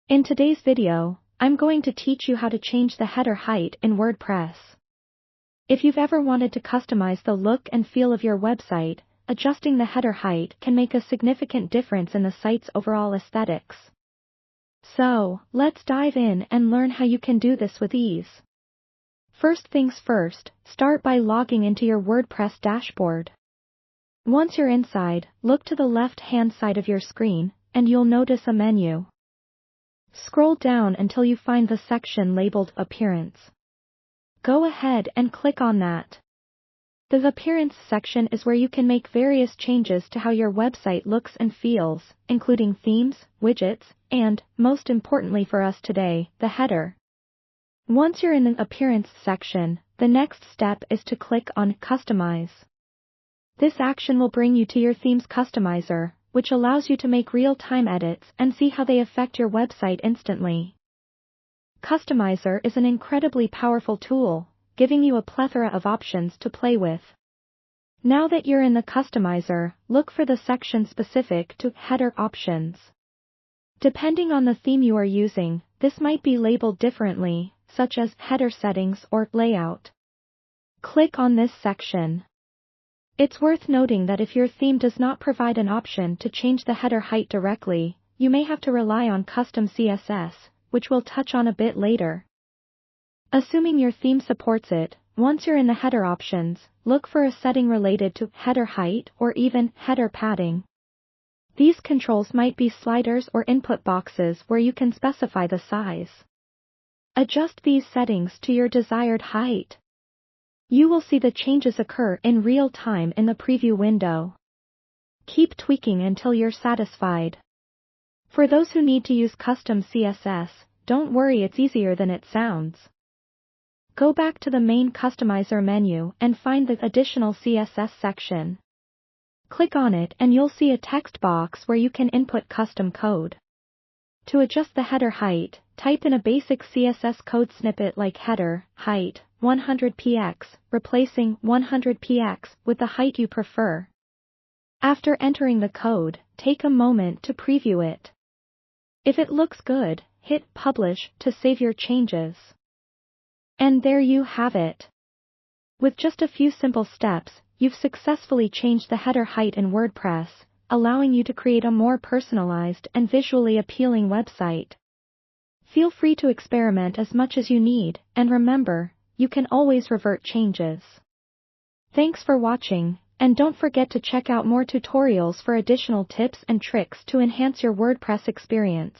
In today's video, I'm going to teach you how to change the header height in WordPress. If you've ever wanted to customize the look and feel of your website, adjusting the header height can make a significant difference in the site's overall aesthetics. So, let's dive in and learn how you can do this with ease. First things first, start by logging into your WordPress dashboard. Once you're inside, look to the left-hand side of your screen, and you'll notice a menu. Scroll down until you find the section labeled Appearance. Go ahead and click on that. The Appearance section is where you can make various changes to how your website looks and feels, including themes, widgets, and, most importantly for us today, the header. Once you're in the Appearance section, the next step is to click on Customize. This action will bring you to your theme's customizer, which allows you to make real-time edits and see how they affect your website instantly. Customizer is an incredibly powerful tool, giving you a plethora of options to play with. Now that you're in the customizer, look for the section specific to header options. Depending on the theme you are using, this might be labeled differently, such as header settings or layout. Click on this section. It's worth noting that if your theme does not provide an option to change the header height directly, you may have to rely on custom CSS, which we'll touch on a bit later. Assuming your theme supports it, once you're in the header options, look for a setting related to header height or even header padding. These controls might be sliders or input boxes where you can specify the size. Adjust these settings to your desired height. You will see the changes occur in real time in the preview window. Keep tweaking until you're satisfied. For those who need to use custom CSS, don't worry, it's easier than it sounds. Go back to the main customizer menu and find the additional CSS section. Click on it and you'll see a text box where you can input custom code. To adjust the header height, type in a basic CSS code snippet like header, height, 100px, replacing 100px with the height you prefer. After entering the code, take a moment to preview it. If it looks good, hit Publish to save your changes. And there you have it. With just a few simple steps, you've successfully changed the header height in WordPress, allowing you to create a more personalized and visually appealing website. Feel free to experiment as much as you need, and remember, you can always revert changes. Thanks for watching, and don't forget to check out more tutorials for additional tips and tricks to enhance your WordPress experience.